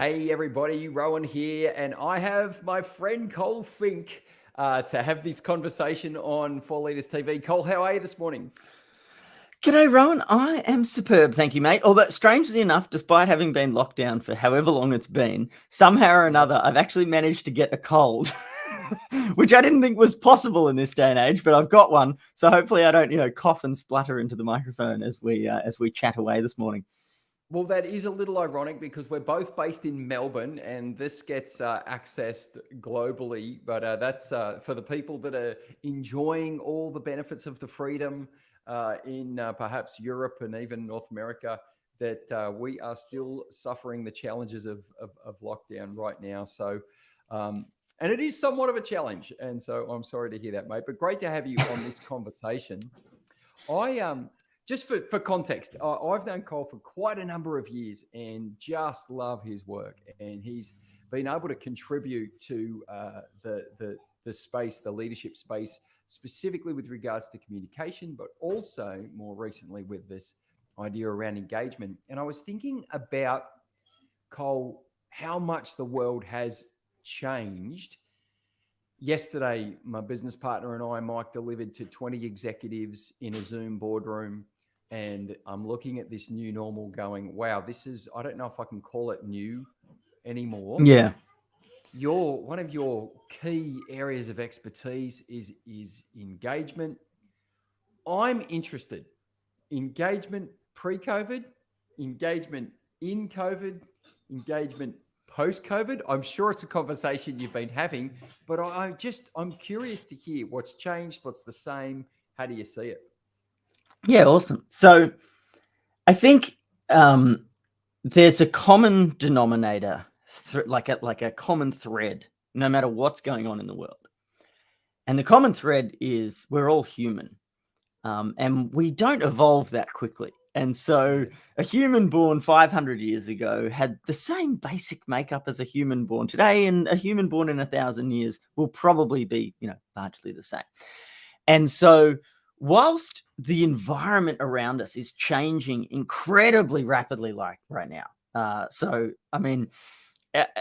Hey everybody, Rohan here, and I have my friend Col Fink to have this conversation on 4 Leaders TV. Col, how are you this morning? G'day, Rowan. I am superb, thank you, mate. Although, strangely enough, despite having been locked down for however long it's been, somehow or another, Yes. I've actually managed to get a cold, which I didn't think was possible in this day and age, but I've got one. So hopefully, I don't, cough and splutter into the microphone as we chat away this morning. Well, that is a little ironic because we're both based in Melbourne and this gets accessed globally. But that's for the people that are enjoying all the benefits of the freedom in perhaps Europe and even North America, that we are still suffering the challenges of lockdown right now. So, and it is somewhat of a challenge. And so I'm sorry to hear that, mate. But great to have you on this conversation. I just for context, I've known Cole for quite a number of years and just love his work. And he's been able to contribute to the space, the leadership space, specifically with regards to communication, but also more recently with this idea around engagement. And I was thinking about Cole, how much the world has changed. Yesterday, my business partner and I, Mike, delivered to 20 executives in a Zoom boardroom. And I'm looking at this new normal going, wow, this is, I don't know if I can call it new anymore. Yeah. One of your key areas of expertise is engagement. I'm interested. Engagement pre-COVID, engagement in COVID, engagement post-COVID. I'm sure it's a conversation you've been having, but I'm curious to hear what's changed, what's the same. How do you see it? Yeah, awesome. So I think there's a common denominator, like a common thread, no matter what's going on in the world. And the common thread is we're all human. And we don't evolve that quickly. And so Yeah. a human born 500 years ago had the same basic makeup as a human born today, and a human born in 1,000 years will probably be, largely the same. And so whilst the environment around us is changing incredibly rapidly, like right now, I mean,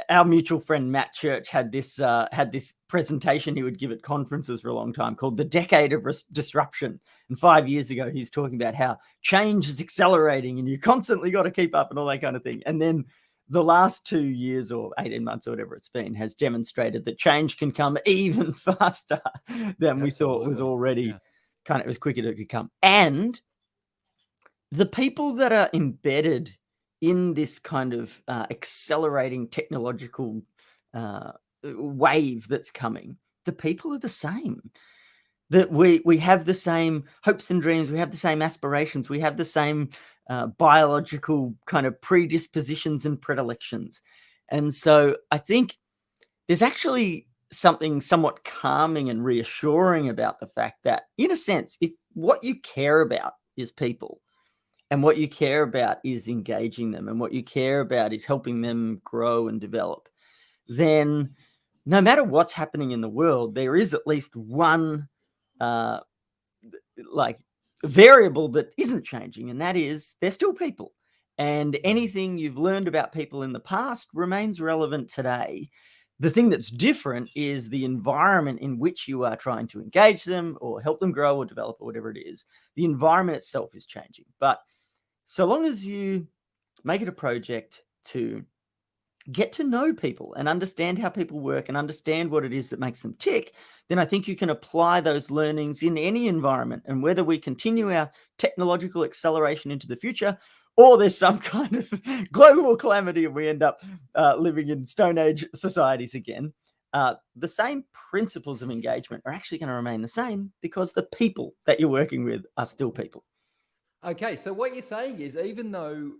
our mutual friend Matt Church had this presentation he would give at conferences for a long time called "The Decade of Disruption." And 5 years ago, he's talking about how change is accelerating and you constantly got to keep up and all that kind of thing. And then the last 2 years or 18 months or whatever it's been has demonstrated that change can come even faster than we thought was Absolutely. already Yeah. kind of as quick as it could come. And the people that are embedded in this kind of accelerating technological wave that's coming, the people are the same. That we have the same hopes and dreams, we have the same aspirations, we have the same biological kind of predispositions and predilections. And so I think there's actually something somewhat calming and reassuring about the fact that, in a sense, if what you care about is people, and what you care about is engaging them, and what you care about is helping them grow and develop, then no matter what's happening in the world, there is at least one uh, like variable that isn't changing, and that is they're still people. And anything you've learned about people in the past remains relevant today. The thing that's different is the environment in which you are trying to engage them or help them grow or develop or whatever it is. The environment itself is changing. But so long as you make it a project to get to know people and understand how people work and understand what it is that makes them tick, then I think you can apply those learnings in any environment. And whether we continue our technological acceleration into the future, or there's some kind of global calamity and we end up living in Stone Age societies again, the same principles of engagement are actually going to remain the same because the people that you're working with are still people. Okay, so what you're saying is, even though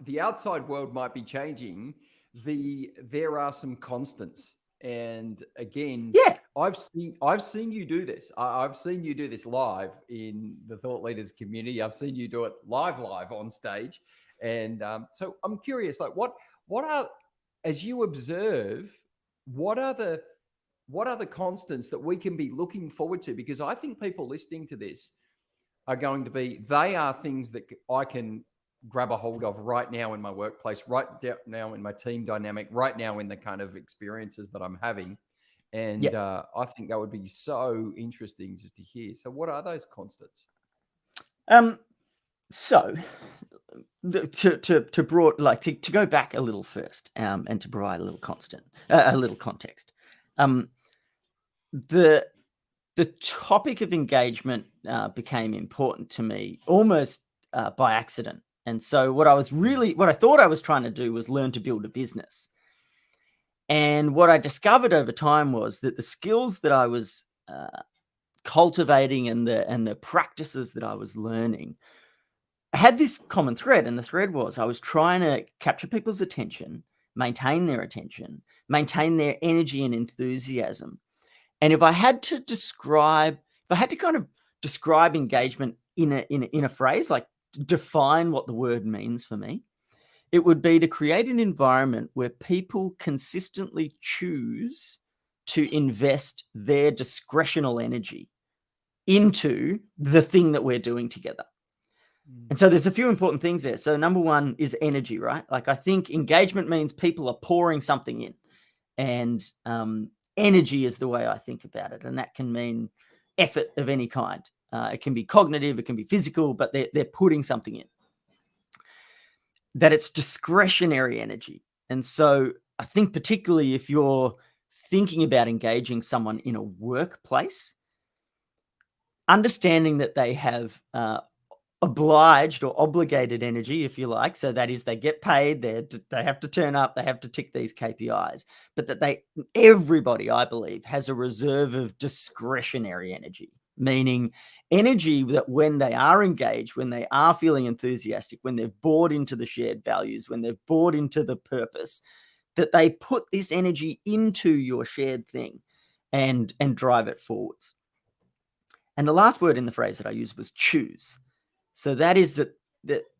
the outside world might be changing, there are some constants. And again, Yeah. I've seen you do this. I've seen you do this live in the thought leaders community. I've seen you do it live on stage. And so I'm curious, like what are, as you observe, what are the constants that we can be looking forward to? Because I think people listening to this are going to be, they are things that I can grab a hold of right now in my workplace, right now in my team dynamic, right now in the kind of experiences that I'm having. Yeah. And I think that would be so interesting just to hear. So, what are those constants? So to go back a little first, and to provide a little a little context. The topic of engagement became important to me almost by accident. And so what I thought I was trying to do was learn to build a business. And what I discovered over time was that the skills that I was cultivating and the practices that I was learning had this common thread. And the thread was I was trying to capture people's attention, maintain their attention, maintain their energy and enthusiasm. And if I had to kind of describe engagement in a phrase, like define what the word means for me, it would be to create an environment where people consistently choose to invest their discretional energy into the thing that we're doing together. And so there's a few important things there. So number one is energy, right? Like I think engagement means people are pouring something in, and energy is the way I think about it. And that can mean effort of any kind. It can be cognitive, it can be physical, but they're putting something in. That it's discretionary energy. And so I think particularly if you're thinking about engaging someone in a workplace, understanding that they have obliged or obligated energy, if you like. So that is, they get paid, they have to turn up, they have to tick these KPIs, but that everybody, I believe, has a reserve of discretionary energy, meaning energy that when they are engaged, when they are feeling enthusiastic, when they've bought into the shared values, when they've bought into the purpose, that they put this energy into your shared thing and drive it forwards. And the last word in the phrase that I used was choose. So that is that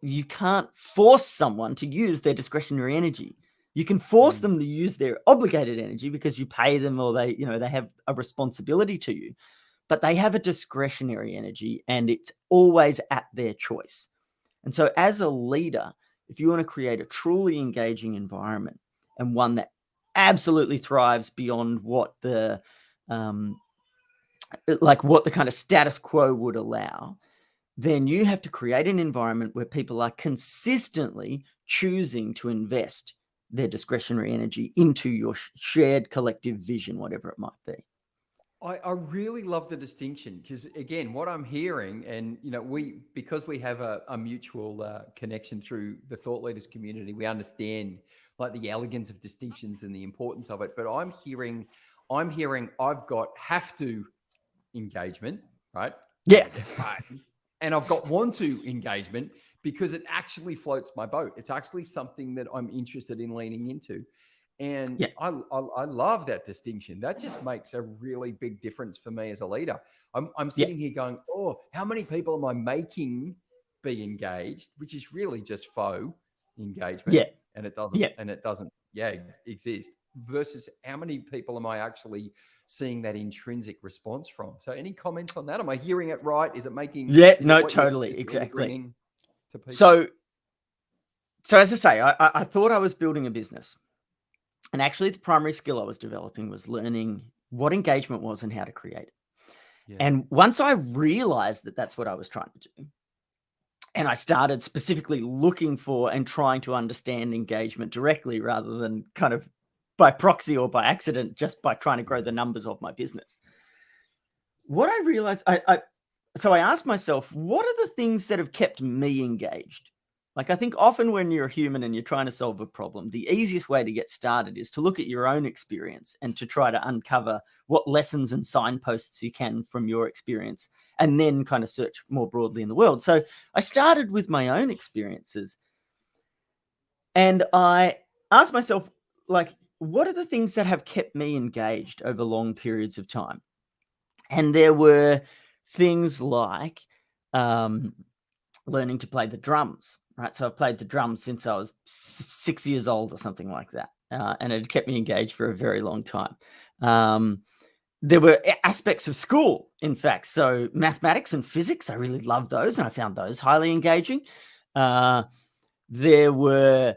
you can't force someone to use their discretionary energy. You can force them to use their obligated energy because you pay them, or they have a responsibility to you, but they have a discretionary energy and it's always at their choice. And so as a leader, if you want to create a truly engaging environment and one that absolutely thrives beyond what the kind of status quo would allow, then you have to create an environment where people are consistently choosing to invest their discretionary energy into your shared collective vision, whatever it might be. I really love the distinction because, again, what I'm hearing, and because we have a mutual connection through the thought leaders community, we understand like the elegance of distinctions and the importance of it. But I'm hearing I've got have to engagement, right? Yeah. I get paid. And I've got want to engagement because it actually floats my boat. It's actually something that I'm interested in leaning into. And Yeah. I love that distinction. That just makes a really big difference for me as a leader. I'm sitting here going, oh, how many people am I making be engaged? Which is really just faux engagement. Yeah. And it doesn't exist. Versus how many people am I actually seeing that intrinsic response from? So any comments on that? Am I hearing it right? Is it making Totally, exactly. Bringing to people? So as I say, I thought I was building a business. And actually, the primary skill I was developing was learning what engagement was and how to create it. Yeah. And once I realized that that's what I was trying to do, and I started specifically looking for and trying to understand engagement directly rather than kind of by proxy or by accident, just by trying to grow the numbers of my business, what I realized, so I asked myself, what are the things that have kept me engaged? Like, I think often when you're a human and you're trying to solve a problem, the easiest way to get started is to look at your own experience and to try to uncover what lessons and signposts you can from your experience, and then kind of search more broadly in the world. So I started with my own experiences, and I asked myself, like, what are the things that have kept me engaged over long periods of time? And there were things like learning to play the drums. Right, so I've played the drums since I was 6 years old or something like that, and it kept me engaged for a very long time. There were aspects of school, in fact, so mathematics and physics, I really loved those, and I found those highly engaging. There were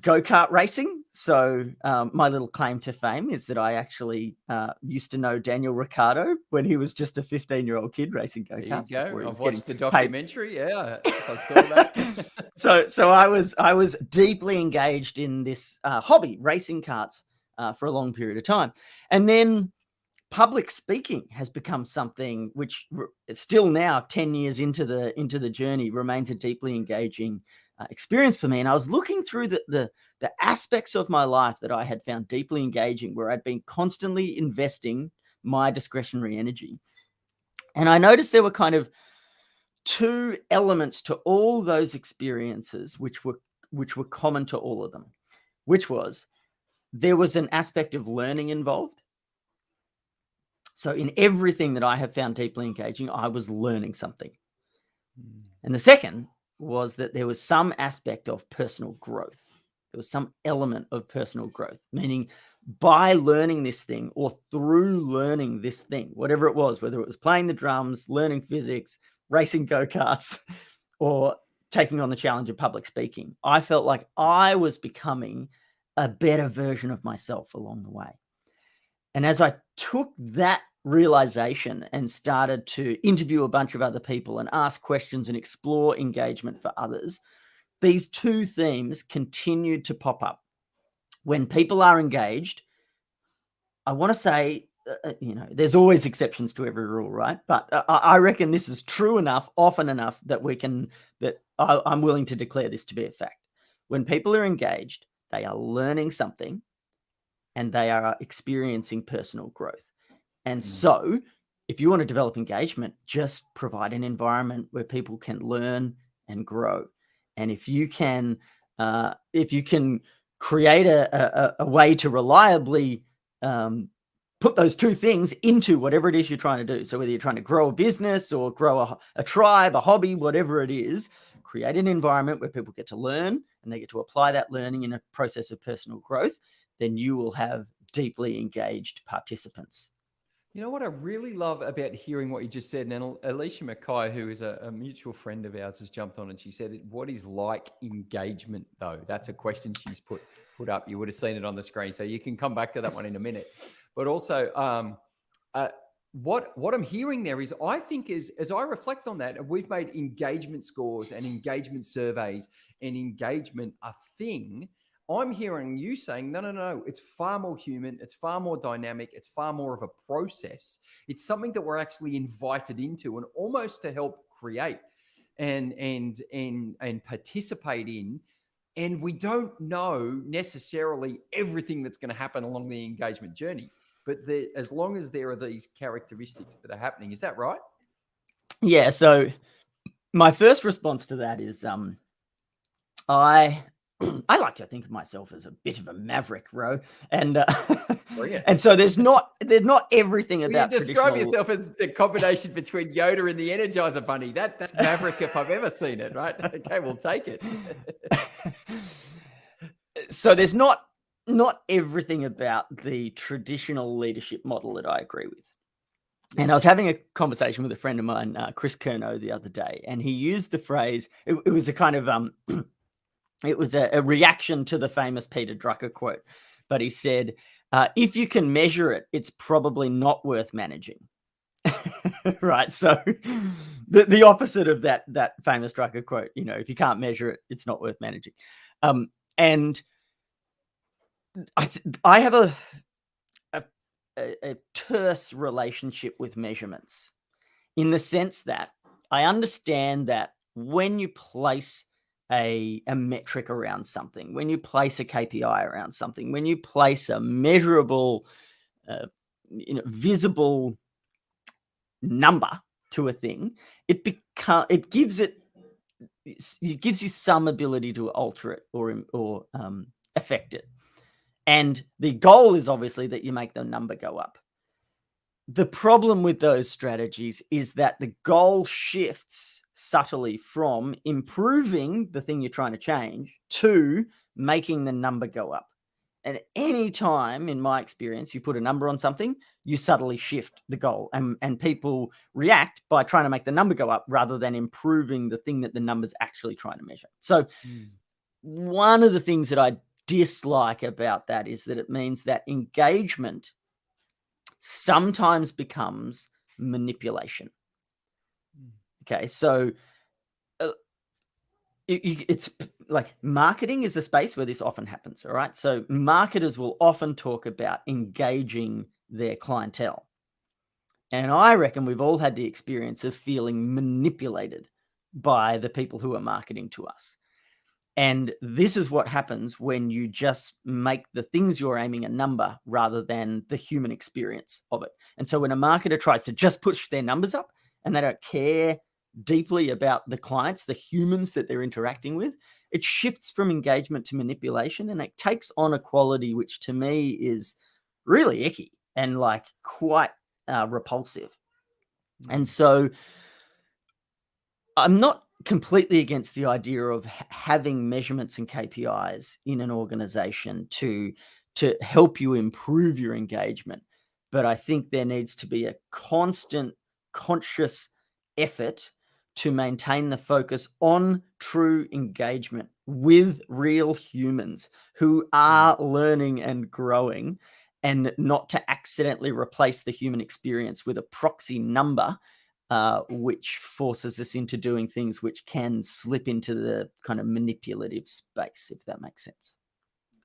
go-kart racing. So my little claim to fame is that I actually used to know Daniel Ricciardo when he was just a 15-year-old kid racing go-karts before he was I've getting watched the paid. documentary. Yeah, I saw that. So I was deeply engaged in this hobby, racing karts, for a long period of time. And then public speaking has become something which still now 10 years into the journey remains a deeply engaging experience for me. And I was looking through the aspects of my life that I had found deeply engaging, where I'd been constantly investing my discretionary energy. And I noticed there were kind of two elements to all those experiences which were common to all of them, which was there was an aspect of learning involved. So in everything that I have found deeply engaging, I was learning something. And the second was that there was some aspect of personal growth. There was some element of personal growth, meaning by learning this thing or through learning this thing, whatever it was, whether it was playing the drums, learning physics, racing go-karts, or taking on the challenge of public speaking, I felt like I was becoming a better version of myself along the way. And as I took that realization and started to interview a bunch of other people and ask questions and explore engagement for others, these two themes continued to pop up. When people are engaged, I want to say, there's always exceptions to every rule, right? But I reckon this is true enough, often enough, that I'm willing to declare this to be a fact. When people are engaged, they are learning something and they are experiencing personal growth. And so if you want to develop engagement, just provide an environment where people can learn and grow. And if you can create a way to reliably put those two things into whatever it is you're trying to do. So whether you're trying to grow a business or grow a tribe, a hobby, whatever it is, create an environment where people get to learn and they get to apply that learning in a process of personal growth, then you will have deeply engaged participants. You know what I really love about hearing what you just said, and Alicia Mackay, who is a mutual friend of ours, has jumped on and she said, "What is like engagement, though?" That's a question she's put up. You would have seen it on the screen, so you can come back to that one in a minute. But also, what I'm hearing there is, I think, as I reflect on that, we've made engagement scores and engagement surveys and engagement a thing. I'm hearing you saying, no, it's far more human. It's far more dynamic. It's far more of a process. It's something that we're actually invited into and almost to help create and participate in. And we don't know necessarily everything that's going to happen along the engagement journey. But as long as there are these characteristics that are happening, is that right? Yeah. So my first response to that is, I like to think of myself as a bit of a maverick, Ro, and and so there's not everything about you describe traditional... yourself as the combination between Yoda and the Energizer Bunny. That's maverick if I've ever seen it, right? Okay, we'll take it. So there's not everything about the traditional leadership model that I agree with. And I was having a conversation with a friend of mine, Chris Kerno, the other day, and he used the phrase. It was a kind of it was a reaction to the famous Peter Drucker quote, but he said, "If you can measure it, it's probably not worth managing." Right. So the opposite of that famous Drucker quote, if you can't measure it, it's not worth managing. And I have a terse relationship with measurements, in the sense that I understand that when you place a metric around something, when you place a KPI around something, when you place a measurable, visible number to a thing, it gives you some ability to alter it or affect it. And the goal is obviously that you make the number go up. The problem with those strategies is that the goal shifts subtly from improving the thing you're trying to change to making the number go up. And any time, in my experience, you put a number on something, you subtly shift the goal. And people react by trying to make the number go up rather than improving the thing that the number's actually trying to measure. So one of the things that I dislike about that is that it means that engagement sometimes becomes manipulation. Okay, so it's like marketing is a space where this often happens. All right, so marketers will often talk about engaging their clientele, and I reckon we've all had the experience of feeling manipulated by the people who are marketing to us. And this is what happens when you just make the things you're aiming a number rather than the human experience of it. And so when a marketer tries to just push their numbers up and they don't care deeply about the clients, the humans that they're interacting with, it shifts from engagement to manipulation, and it takes on a quality which to me is really icky and like quite repulsive. And so I'm not completely against the idea of having measurements and KPIs in an organization to help you improve your engagement. But I think there needs to be a constant, conscious effort to maintain the focus on true engagement with real humans who are learning and growing, and not to accidentally replace the human experience with a proxy number, which forces us into doing things which can slip into the kind of manipulative space, if that makes sense.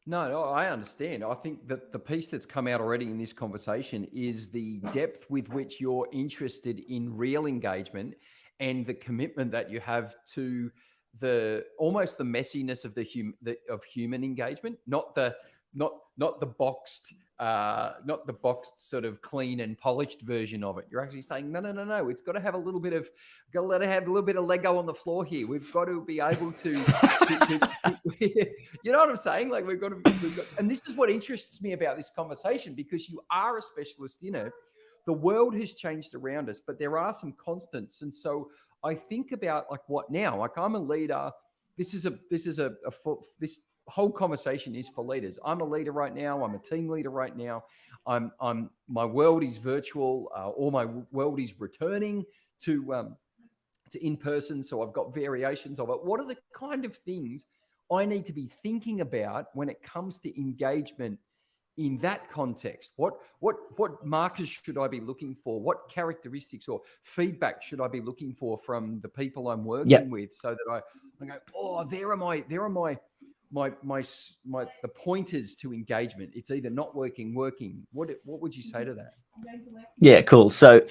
No, I understand. I think that the piece that's come out already in this conversation is the depth with which you're interested in real engagement and the commitment that you have to the almost the messiness of of human engagement, not the boxed not the boxed sort of clean and polished version of it. You're actually saying no. It's got to have a little bit of Lego on the floor here. We've got to be able to you know what I'm saying? Like we've got, and this is what interests me about this conversation, because you are a specialist in it. The world has changed around us, but there are some constants. And so I think about like what now? Like I'm a leader. This whole conversation is for leaders. I'm a leader right now. I'm a team leader right now. My world is virtual, or my world is returning to in person. So I've got variations of it. What are the kind of things I need to be thinking about when it comes to engagement in that context? What markers should I be looking for? What characteristics or feedback should I be looking for from the people I'm working with, so that I go, oh, there are my the pointers to engagement. It's either not working. What would you say to that? Yeah, cool. So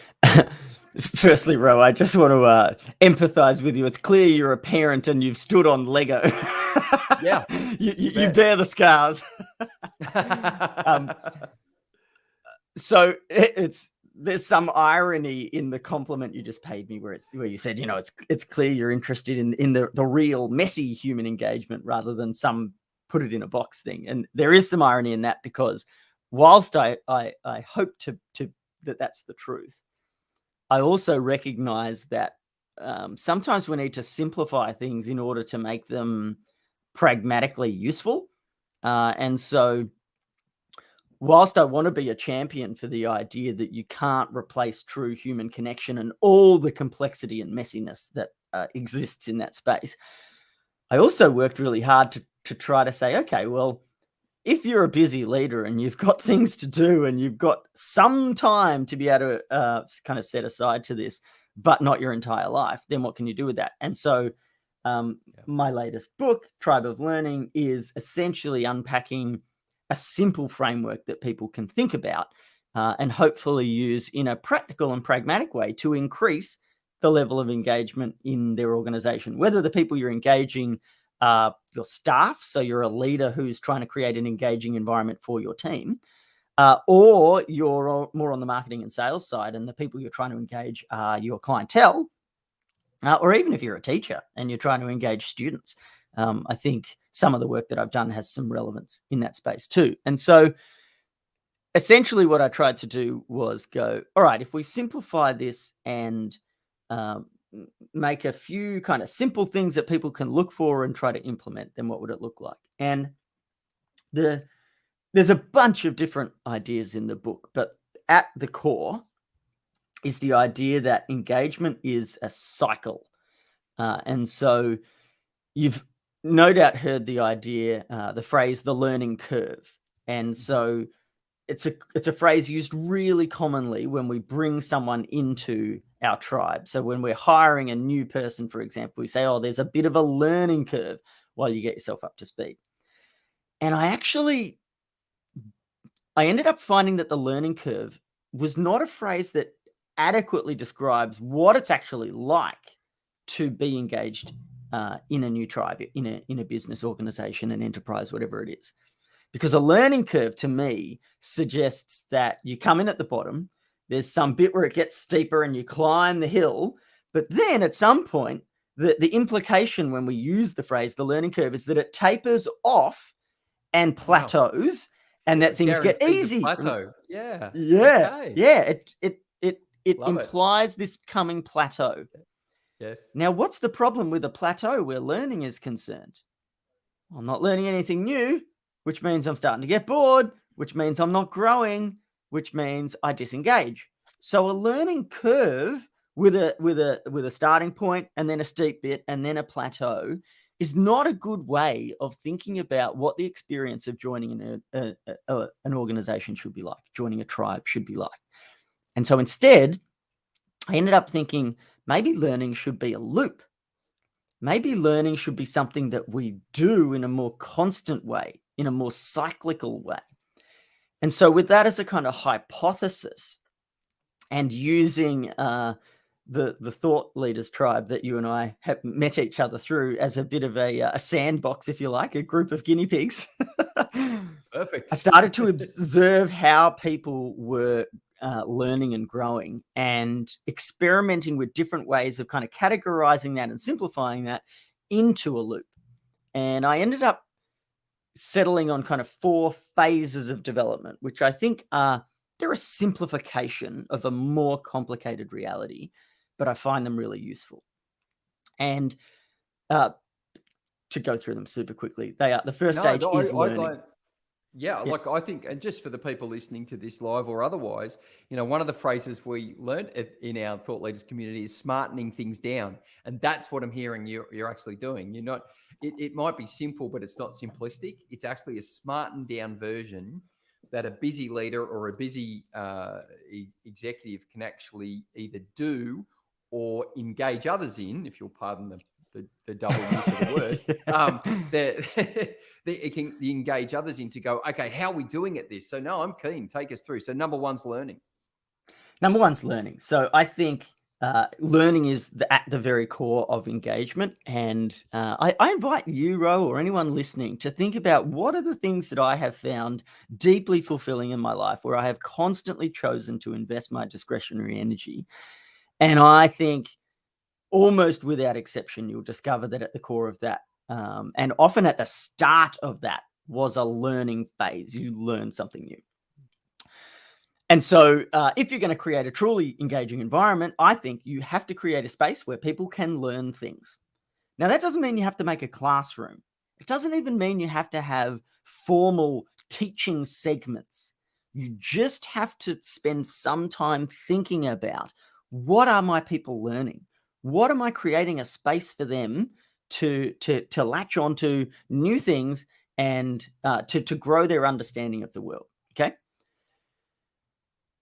firstly, Ro, I just want to empathize with you. It's clear you're a parent and you've stood on Lego. Yeah, you bear the scars. So there's some irony in the compliment you just paid me, where you said, it's clear you're interested in the real messy human engagement rather than some put it in a box thing. And there is some irony in that, because whilst I hope to that's the truth, I also recognize that sometimes we need to simplify things in order to make them pragmatically useful. And so whilst I want to be a champion for the idea that you can't replace true human connection and all the complexity and messiness that exists in that space, I also worked really hard to try to say, okay, well, if you're a busy leader and you've got things to do and you've got some time to be able to kind of set aside to this, but not your entire life, then what can you do with that? And so my latest book, Tribe of Learning, is essentially unpacking a simple framework that people can think about and hopefully use in a practical and pragmatic way to increase the level of engagement in their organization. Whether the people you're engaging are your staff, so you're a leader who's trying to create an engaging environment for your team, or you're more on the marketing and sales side and the people you're trying to engage are your clientele, or even if you're a teacher and you're trying to engage students. I think some of the work that I've done has some relevance in that space too. And so essentially what I tried to do was go, all right, if we simplify this and make a few kind of simple things that people can look for and try to implement, then what would it look like? And there's a bunch of different ideas in the book, but at the core is the idea that engagement is a cycle. And so you've no doubt heard the idea, the phrase, the learning curve. And so it's a phrase used really commonly when we bring someone into our tribe. So when we're hiring a new person, for example, we say, oh, there's a bit of a learning curve while you get yourself up to speed. And I ended up finding that the learning curve was not a phrase that adequately describes what it's actually like to be engaged in a new tribe, in a business, organization, an enterprise, whatever it is. Because a learning curve to me suggests that you come in at the bottom, there's some bit where it gets steeper and you climb the hill, but then at some point, the implication when we use the phrase the learning curve is that it tapers off and plateaus, and that things get easy. Plateau. Yeah. Yeah. Okay. Yeah. It Love implies this coming plateau. Yes. Now, what's the problem with a plateau where learning is concerned? I'm not learning anything new, which means I'm starting to get bored, which means I'm not growing, which means I disengage. So a learning curve with a starting point and then a steep bit and then a plateau is not a good way of thinking about what the experience of joining an organization should be like, joining a tribe should be like. And so instead, I ended up thinking maybe learning should be a loop. Maybe learning should be something that we do in a more constant way, in a more cyclical way. And so with that as a kind of hypothesis, and using the thought leaders tribe that you and I have met each other through as a bit of a sandbox, if you like, a group of guinea pigs. Perfect. I started to observe how people were learning and growing and experimenting with different ways of kind of categorizing that and simplifying that into a loop. And I ended up settling on kind of 4 phases of development, which I think they're a simplification of a more complicated reality, but I find them really useful. And to go through them super quickly, they are the first stage is learning. Like I think, and just for the people listening to this live or otherwise, one of the phrases we learned in our thought leaders community is smartening things down. And that's what I'm hearing you're actually doing. You're not, it might be simple, but it's not simplistic. It's actually a smartened down version that a busy leader or a busy executive can actually either do or engage others in, if you'll pardon the double use of the word, it can engage others in to go, okay, how are we doing at this? So no, I'm keen. Take us through. So number one's learning. Number one's learning. So I think learning is at the very core of engagement. And I invite you, Ro, or anyone listening to think about what are the things that I have found deeply fulfilling in my life where I have constantly chosen to invest my discretionary energy. And I think almost without exception, you'll discover that at the core of that, and often at the start of that, was a learning phase. You learn something new. And so if you're going to create a truly engaging environment, I think you have to create a space where people can learn things. Now, that doesn't mean you have to make a classroom. It doesn't even mean you have to have formal teaching segments. You just have to spend some time thinking about, what are my people learning? What am I creating a space for them to latch onto new things and to grow their understanding of the world? Okay.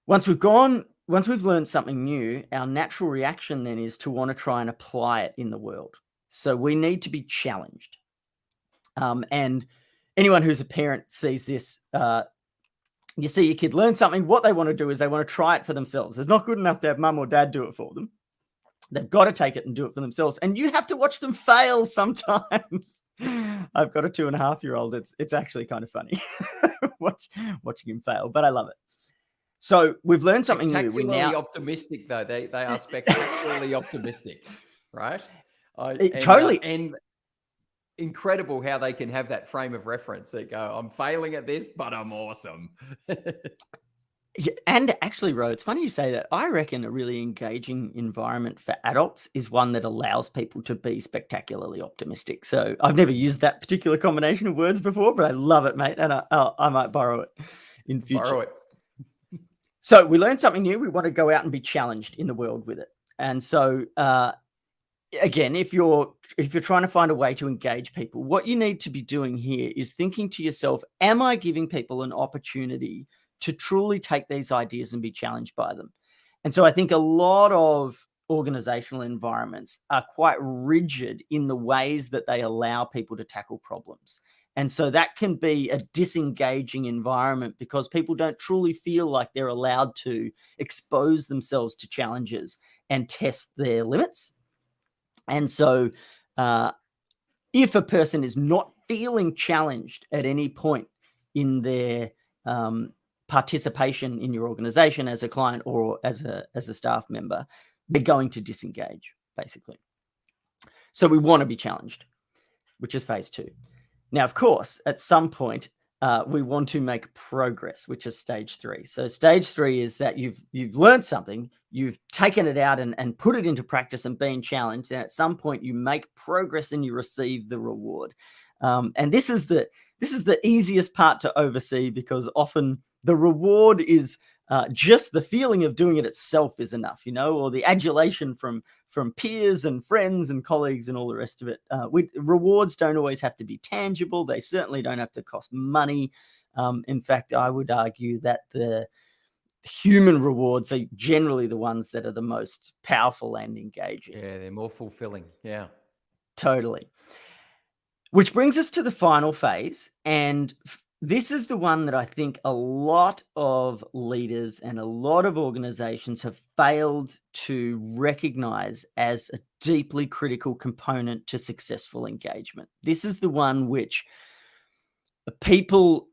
Once we've learned something new, our natural reaction then is to want to try and apply it in the world. So we need to be challenged. And anyone who's a parent sees this. You see your kid learn something, what they want to do is they want to try it for themselves. It's not good enough to have mum or dad do it for them. They've got to take it and do it for themselves. And you have to watch them fail sometimes. I've got a 2.5-year-old. It's actually kind of funny watching him fail, but I love it. So we've learned something new. Spectacularly optimistic, though. They are spectacularly optimistic, right? Totally. And incredible how they can have that frame of reference. They go, I'm failing at this, but I'm awesome. Yeah, and actually, Ro, it's funny you say that. I reckon a really engaging environment for adults is one that allows people to be spectacularly optimistic. So I've never used that particular combination of words before, but I love it, mate. And I might borrow it in future. Borrow it. So we learned something new. We want to go out and be challenged in the world with it. And so again, if you're trying to find a way to engage people, what you need to be doing here is thinking to yourself, am I giving people an opportunity to truly take these ideas and be challenged by them? And so I think a lot of organizational environments are quite rigid in the ways that they allow people to tackle problems. And so that can be a disengaging environment because people don't truly feel like they're allowed to expose themselves to challenges and test their limits. And so, if a person is not feeling challenged at any point in their participation in your organization as a client or as a staff member, they're going to disengage, basically. So we want to be challenged, which is phase 2. Now, of course, at some point, we want to make progress, which is stage 3. So stage 3 is that you've learned something, you've taken it out and put it into practice and been challenged, and at some point you make progress and you receive the reward. And this is the easiest part to oversee because often the reward is just the feeling of doing it itself is enough, or the adulation from peers and friends and colleagues and all the rest of it. Rewards don't always have to be tangible. They certainly don't have to cost money. In fact, I would argue that the human rewards are generally the ones that are the most powerful and engaging. Yeah, they're more fulfilling. Yeah. Totally. Which brings us to the final phase. And this is the one that I think a lot of leaders and a lot of organizations have failed to recognize as a deeply critical component to successful engagement. This is the one which people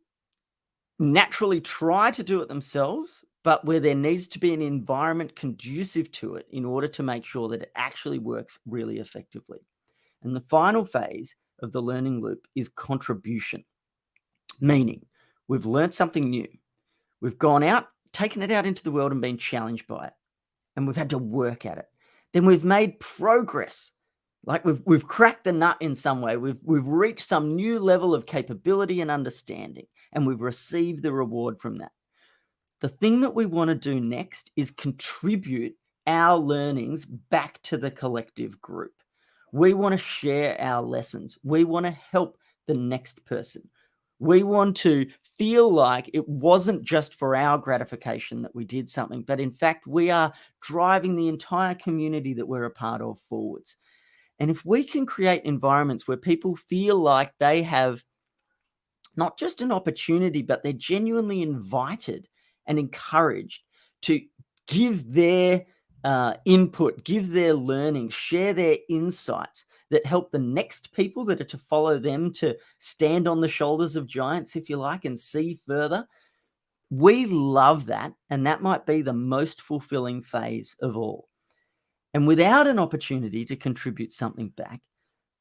naturally try to do it themselves, but where there needs to be an environment conducive to it in order to make sure that it actually works really effectively. And the final phase of the learning loop is contribution, meaning we've learned something new. We've gone out, taken it out into the world and been challenged by it. And we've had to work at it. Then we've made progress. Like we've cracked the nut in some way. We've reached some new level of capability and understanding, and we've received the reward from that. The thing that we want to do next is contribute our learnings back to the collective group. We want to share our lessons. We want to help the next person. We want to feel like it wasn't just for our gratification that we did something, but in fact, we are driving the entire community that we're a part of forwards. And if we can create environments where people feel like they have not just an opportunity, but they're genuinely invited and encouraged to give their input, give their learning, share their insights that help the next people that are to follow them to stand on the shoulders of giants, if you like, and see further. We love that. And that might be the most fulfilling phase of all. And without an opportunity to contribute something back,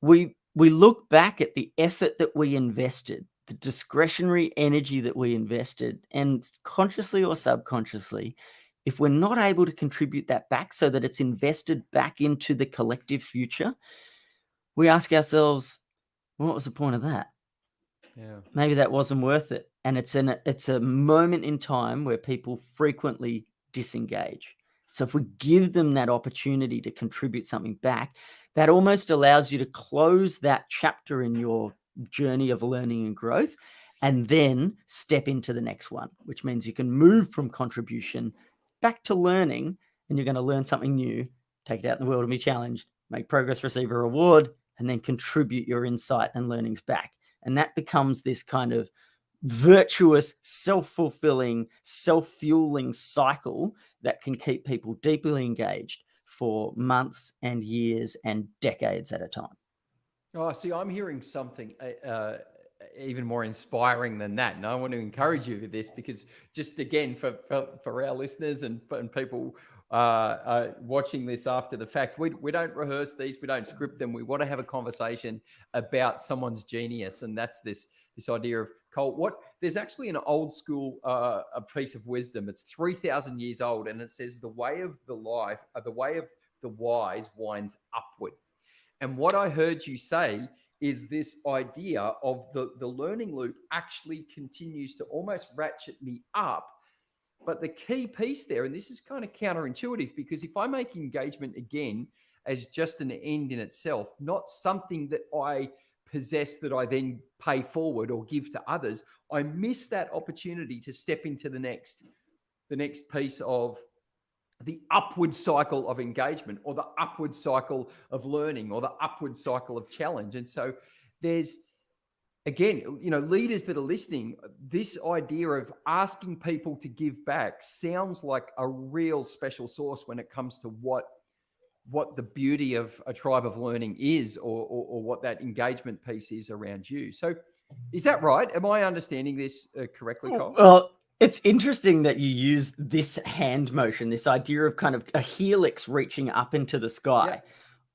we look back at the effort that we invested, the discretionary energy that we invested, and consciously or subconsciously, if we're not able to contribute that back so that it's invested back into the collective future, we ask ourselves, well, what was the point of that? Yeah. Maybe that wasn't worth it. And it's a moment in time where people frequently disengage. So if we give them that opportunity to contribute something back, that almost allows you to close that chapter in your journey of learning and growth and then step into the next one, which means you can move from contribution back to learning, and you're going to learn something new, take it out in the world and be challenged, make progress, receive a reward, and then contribute your insight and learnings back. And that becomes this kind of virtuous, self-fulfilling, self-fueling cycle that can keep people deeply engaged for months and years and decades at a time. Oh, see, I'm hearing something even more inspiring than that. And I want to encourage you with this because just again, for our listeners and people watching this after the fact, we don't rehearse these, we don't script them. We want to have a conversation about someone's genius. And that's this idea of Col. There's actually an old school a piece of wisdom. It's 3,000 years old, and it says the way of the wise winds upward. And what I heard you say is this idea of the learning loop actually continues to almost ratchet me up. But the key piece there, and this is kind of counterintuitive, because if I make engagement again as just an end in itself, not something that I possess that I then pay forward or give to others, I miss that opportunity to step into the next piece of the upward cycle of engagement, or the upward cycle of learning, or the upward cycle of challenge. And so there's, again, leaders that are listening, this idea of asking people to give back sounds like a real special sauce when it comes to what the beauty of a tribe of learning is, or what that engagement piece is around you. So is that right? Am I understanding this correctly, Cole? Well, it's interesting that you use this hand motion, this idea of kind of a helix reaching up into the sky. Yeah.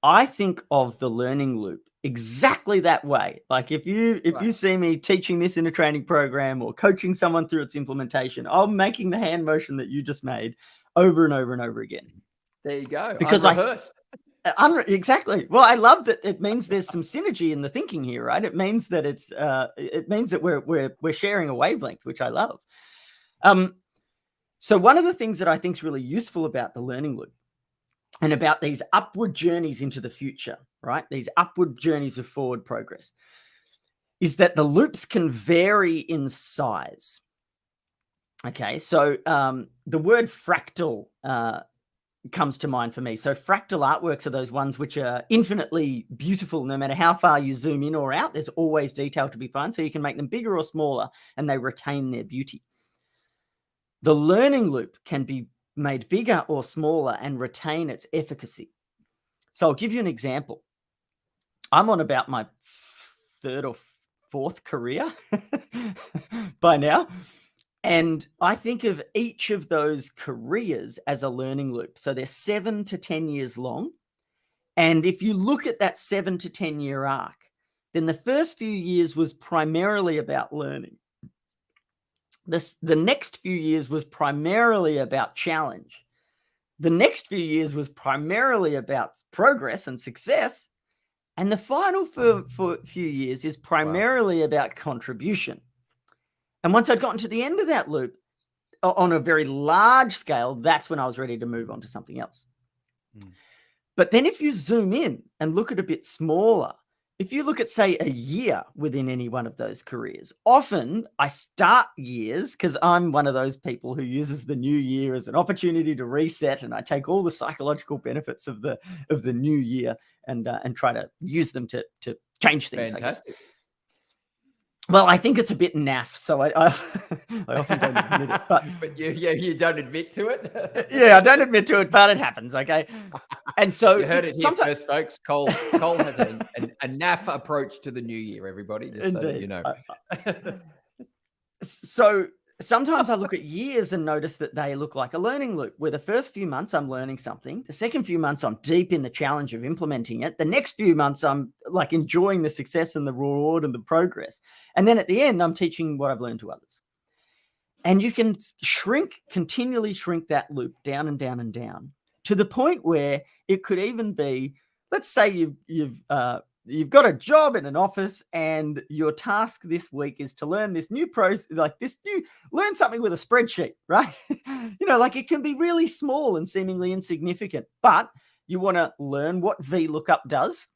I think of the learning loop exactly that way. Like if you see me teaching this in a training program or coaching someone through its implementation, I'm making the hand motion that you just made over and over and over again. There you go. Because unrehearsed. Exactly. Well, I love that. It means there's some synergy in the thinking here, right? It means that it means that we're sharing a wavelength, which I love. So one of the things that I think is really useful about the learning loop and about these upward journeys into the future, right? These upward journeys of forward progress, is that the loops can vary in size. Okay, so the word fractal comes to mind for me. So fractal artworks are those ones which are infinitely beautiful. No matter how far you zoom in or out, there's always detail to be found. So you can make them bigger or smaller and they retain their beauty. The learning loop can be made bigger or smaller and retain its efficacy. So I'll give you an example. I'm on about my third or fourth career by now. And I think of each of those careers as a learning loop. So they're 7 to 10 years long. And if you look at that 7 to 10 year arc, then the first few years was primarily about learning. The next few years was primarily about challenge. The next few years was primarily about progress and success. And the final few years is primarily about contribution. And once I'd gotten to the end of that loop on a very large scale, that's when I was ready to move on to something else. But then if you zoom in and look at a bit smaller, if you look at, say, a year within any one of those careers, often I start years because I'm one of those people who uses the new year as an opportunity to reset, and I take all the psychological benefits of the new year and try to use them to change things. Fantastic. Well, I think it's a bit naff, so I often don't admit it. But you don't admit to it? Yeah, I don't admit to it, but it happens, okay? And so you heard it here first, folks. Cole has a naff approach to the new year, everybody, just so that you know. So sometimes I look at years and notice that they look like a learning loop, where the first few months I'm learning something. The second few months I'm deep in the challenge of implementing it. The next few months I'm like enjoying the success and the reward and the progress. And then at the end, I'm teaching what I've learned to others. And you can continually shrink that loop down and down and down to the point where it could even be, let's say you've got a job in an office and your task this week is to learn this new learn something with a spreadsheet, right? Like it can be really small and seemingly insignificant, but you want to learn what VLOOKUP does.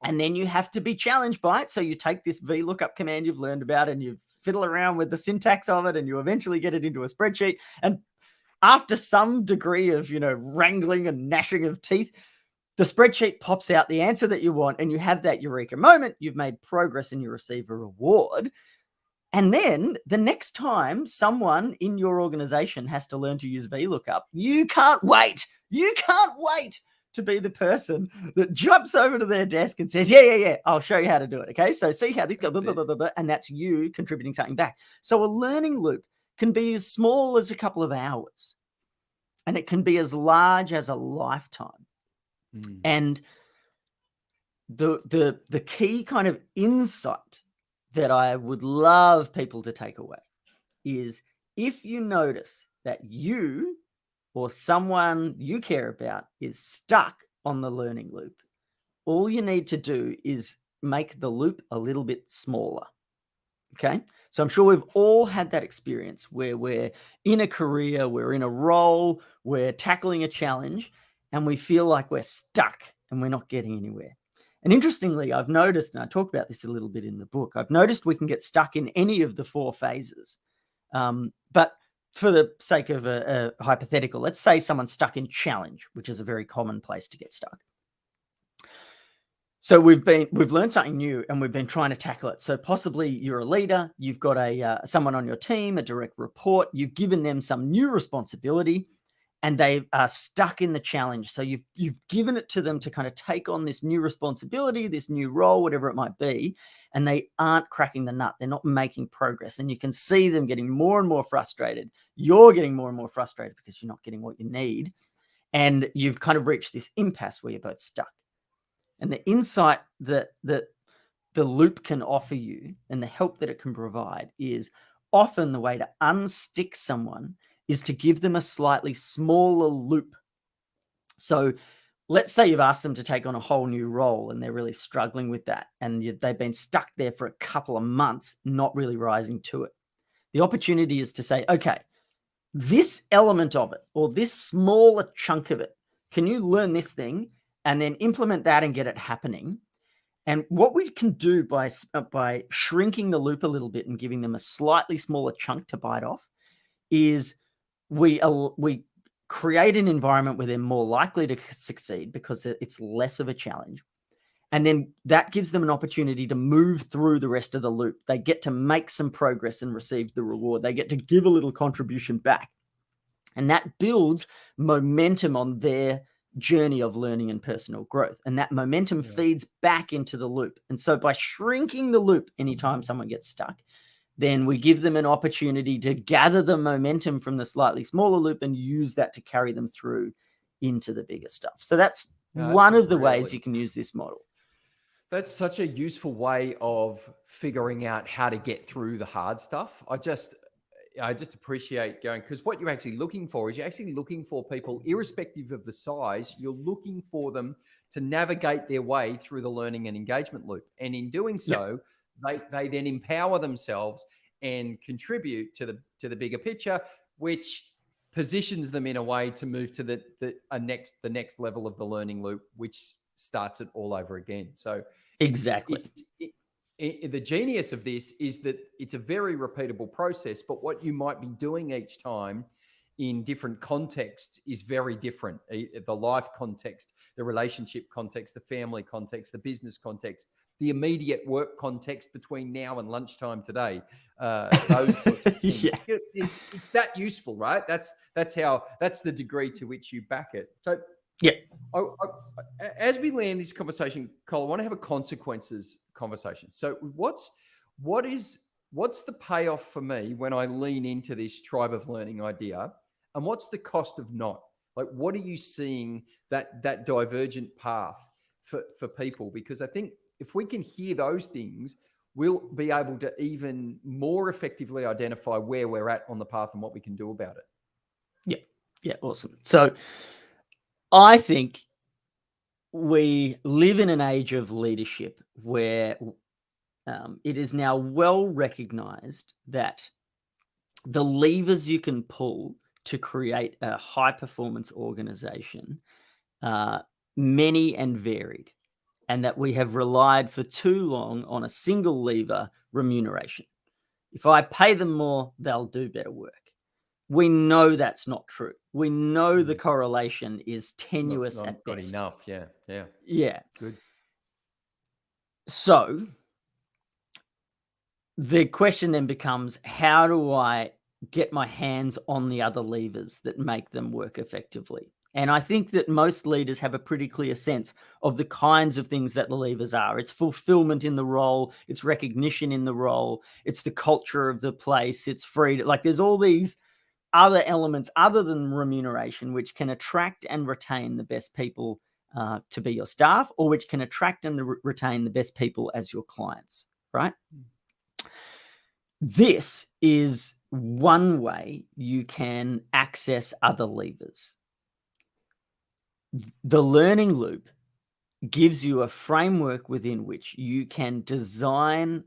And then you have to be challenged by it. So you take this VLOOKUP command you've learned about and you fiddle around with the syntax of it and you eventually get it into a spreadsheet. And after some degree of, wrangling and gnashing of teeth, the spreadsheet pops out the answer that you want and you have that eureka moment. You've made progress and you receive a reward. And then the next time someone in your organization has to learn to use VLOOKUP, you can't wait. You can't wait to be the person that jumps over to their desk and says, yeah, I'll show you how to do it. Okay, so see how this goes, blah, blah, blah, blah, and that's you contributing something back. So a learning loop can be as small as a couple of hours and it can be as large as a lifetime. And the key kind of insight that I would love people to take away is if you notice that you or someone you care about is stuck on the learning loop, all you need to do is make the loop a little bit smaller. Okay. So I'm sure we've all had that experience where we're in a career, we're in a role, we're tackling a challenge, and we feel like we're stuck and we're not getting anywhere. And interestingly, I've noticed, and I talk about this a little bit in the book, I've noticed we can get stuck in any of the 4 phases. But for the sake of a hypothetical, let's say someone's stuck in challenge, which is a very common place to get stuck. So we've learned something new and we've been trying to tackle it. So possibly you're a leader, you've got someone on your team, a direct report, you've given them some new responsibility and they are stuck in the challenge. So you've given it to them to kind of take on this new responsibility, this new role, whatever it might be, and they aren't cracking the nut. They're not making progress. And you can see them getting more and more frustrated. You're getting more and more frustrated because you're not getting what you need. And you've kind of reached this impasse where you're both stuck. And the insight that the loop can offer you and the help that it can provide is often the way to unstick someone is to give them a slightly smaller loop. So let's say you've asked them to take on a whole new role and they're really struggling with that. And they've been stuck there for a couple of months, not really rising to it. The opportunity is to say, okay, this element of it or this smaller chunk of it, can you learn this thing and then implement that and get it happening? And what we can do by shrinking the loop a little bit and giving them a slightly smaller chunk to bite off is we create an environment where they're more likely to succeed because it's less of a challenge. And then that gives them an opportunity to move through the rest of the loop. They get to make some progress and receive the reward. They get to give a little contribution back. And that builds momentum on their journey of learning and personal growth. And that momentum feeds back into the loop. And so by shrinking the loop anytime someone gets stuck, then we give them an opportunity to gather the momentum from the slightly smaller loop and use that to carry them through into the bigger stuff. So that's one of the ways you can use this model. That's such a useful way of figuring out how to get through the hard stuff. I just appreciate going, because what you're actually looking for is you're actually looking for people, irrespective of the size, you're looking for them to navigate their way through the learning and engagement loop. And in doing so, they then empower themselves and contribute to the bigger picture, which positions them in a way to move to the next level of the learning loop, which starts it all over again. So exactly. The genius of this is that it's a very repeatable process, but what you might be doing each time in different contexts is very different. The life context, the relationship context, the family context, the business context, the immediate work context between now and lunchtime today, those sorts of things. It's that useful, right? That's the degree to which you back it. So as we land this conversation, Col, I want to have a consequences conversation. So what's the payoff for me when I lean into this tribe of learning idea, and what's the cost of not? Like, what are you seeing that divergent path for people? Because I think if we can hear those things, we'll be able to even more effectively identify where we're at on the path and what we can do about it. Yeah, awesome. So I think we live in an age of leadership where it is now well recognized that the levers you can pull to create a high performance organization are many and varied, and that we have relied for too long on a single lever, remuneration. If I pay them more, they'll do better work. We know that's not true. We know the correlation is tenuous at best. Not enough. Yeah. Good. So the question then becomes, how do I get my hands on the other levers that make them work effectively? And I think that most leaders have a pretty clear sense of the kinds of things that the levers are. It's fulfillment in the role, it's recognition in the role, it's the culture of the place, it's freedom. Like, there's all these other elements other than remuneration which can attract and retain the best people to be your staff, or which can attract and retain the best people as your clients, right? This is one way you can access other levers. The learning loop gives you a framework within which you can design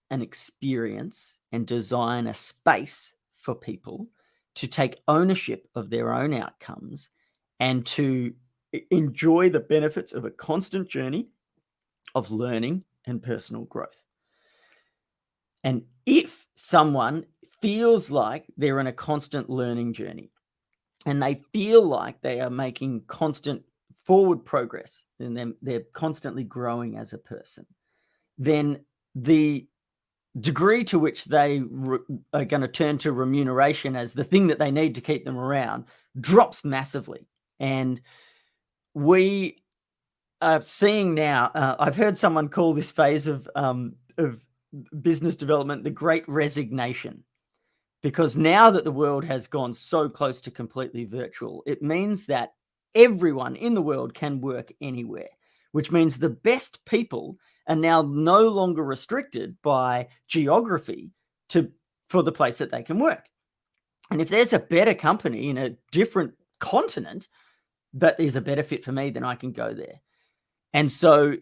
an experience and design a space for people to take ownership of their own outcomes and to enjoy the benefits of a constant journey of learning and personal growth. And if someone feels like they're in a constant learning journey and they feel like they are making constant forward progress and they're constantly growing as a person, then the degree to which they are going to turn to remuneration as the thing that they need to keep them around drops massively. And we are seeing now, I've heard someone call this phase of business development the great resignation, because now that the world has gone so close to completely virtual, it means that everyone in the world can work anywhere, which means the best people are now no longer restricted by geography for the place that they can work. And if there's a better company in a different continent that is a better fit for me, then I can go there. And so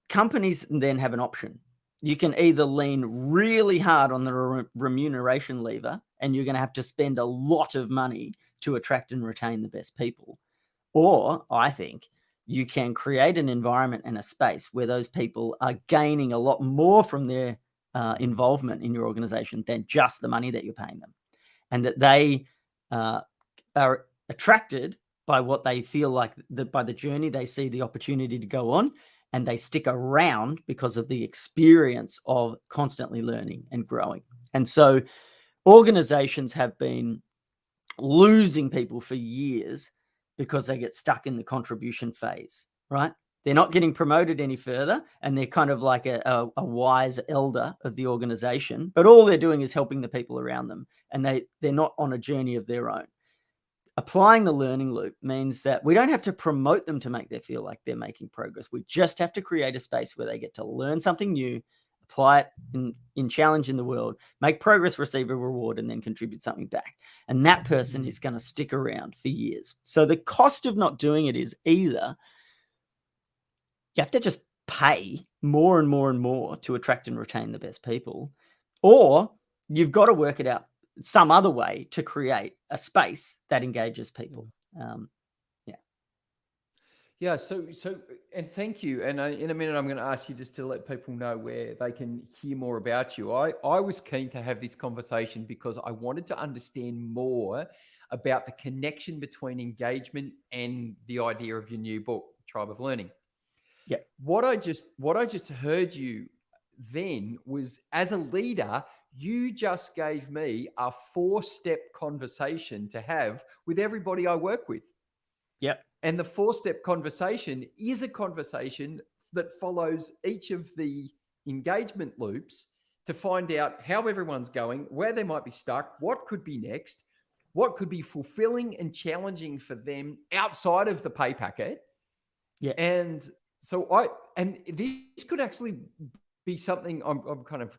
companies then have an option. You can either lean really hard on the remuneration lever, and you're going to have to spend a lot of money to attract and retain the best people. Or I think you can create an environment and a space where those people are gaining a lot more from their involvement in your organization than just the money that you're paying them, and that they are attracted by what they feel like, by the journey they see the opportunity to go on, and they stick around because of the experience of constantly learning and growing. And so organizations have been losing people for years because they get stuck in the contribution phase, right? They're not getting promoted any further, and they're kind of like a wise elder of the organization, but all they're doing is helping the people around them, and they're not on a journey of their own. Applying the learning loop means that we don't have to promote them to make them feel like they're making progress. We just have to create a space where they get to learn something new, apply it in challenge in the world, make progress, receive a reward, and then contribute something back. And that person is going to stick around for years. So the cost of not doing it is either you have to just pay more and more and more to attract and retain the best people, or you've got to work it out some other way to create a space that engages people. Yeah. So, and thank you. And in a minute, I'm going to ask you just to let people know where they can hear more about you. I was keen to have this conversation because I wanted to understand more about the connection between engagement and the idea of your new book, Tribe of Learning. Yeah. What I just heard you then was, as a leader, you just gave me a 4-step conversation to have with everybody I work with. Yep. And the 4-step conversation is a conversation that follows each of the engagement loops to find out how everyone's going, where they might be stuck, what could be next, what could be fulfilling and challenging for them outside of the pay packet. Yeah. And so this could actually be something I'm kind of,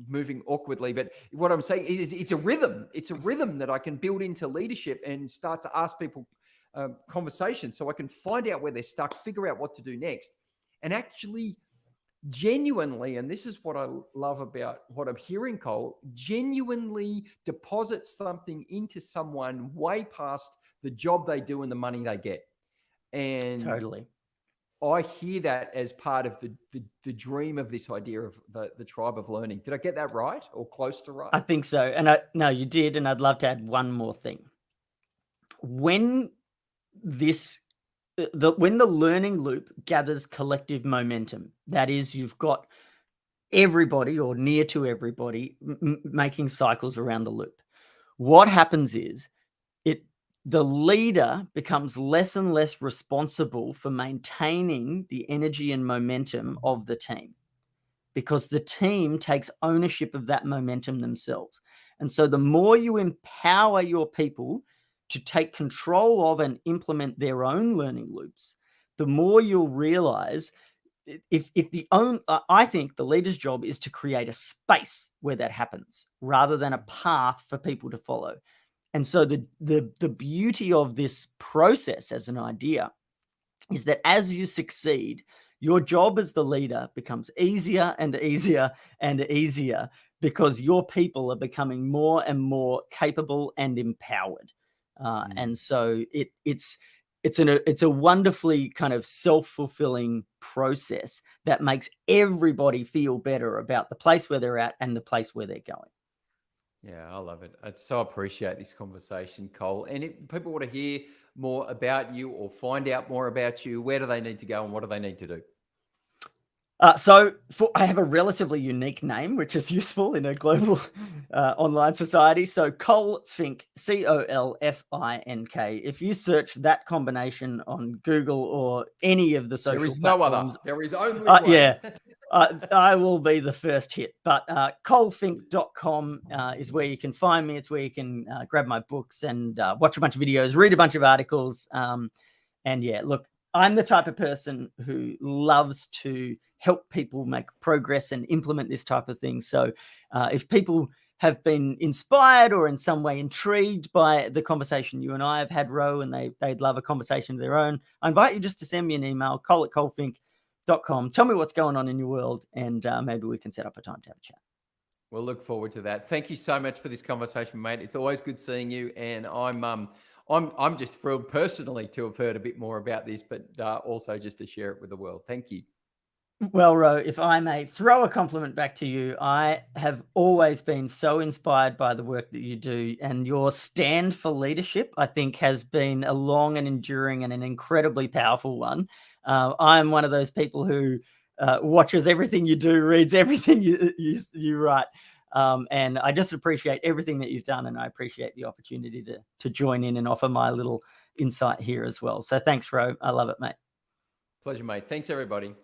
moving awkwardly, but what I'm saying is it's a rhythm. It's a rhythm that I can build into leadership and start to ask people conversations so I can find out where they're stuck, figure out what to do next, and actually genuinely, and this is what I love about what I'm hearing, Cole, genuinely deposit something into someone way past the job they do and the money they get. And totally. I hear that as part of the dream of this idea of the tribe of learning. Did I get that right or close to right? I think so. And no, you did. And I'd love to add one more thing. When when the learning loop gathers collective momentum, that is, you've got everybody or near to everybody making cycles around the loop. What happens is the leader becomes less and less responsible for maintaining the energy and momentum of the team, because the team takes ownership of that momentum themselves. And so the more you empower your people to take control of and implement their own learning loops, the more you'll realize I think the leader's job is to create a space where that happens rather than a path for people to follow. And so the beauty of this process as an idea is that as you succeed, your job as the leader becomes easier and easier and easier, because your people are becoming more and more capable and empowered. And so it's a wonderfully kind of self-fulfilling process that makes everybody feel better about the place where they're at and the place where they're going. Yeah, I love it. I so appreciate this conversation, Cole. And if people want to hear more about you or find out more about you, where do they need to go and what do they need to do? So I have a relatively unique name, which is useful in a global online society. So Col Fink, Colfink. If you search that combination on Google or any of the There social is no other. platforms, There is only one. yeah, I will be the first hit. But colfink.com is where you can find me. It's where you can grab my books and watch a bunch of videos, read a bunch of articles. And yeah, look, I'm the type of person who loves to help people make progress and implement this type of thing. So if people have been inspired or in some way intrigued by the conversation you and I have had, Ro, and they'd love a conversation of their own, I invite you just to send me an email, col@colfink.com. Tell me what's going on in your world, and maybe we can set up a time to have a chat. We'll look forward to that. Thank you so much for this conversation, mate. It's always good seeing you, and I'm just thrilled personally to have heard a bit more about this, but also just to share it with the world. Thank you. Well, Ro, if I may throw a compliment back to you, I have always been so inspired by the work that you do, and your stand for leadership, I think, has been a long and enduring and an incredibly powerful one. I'm one of those people who watches everything you do, reads everything you write. And I just appreciate everything that you've done, and I appreciate the opportunity to join in and offer my little insight here as well. So thanks, Ro. I love it, mate. Pleasure, mate. Thanks, everybody.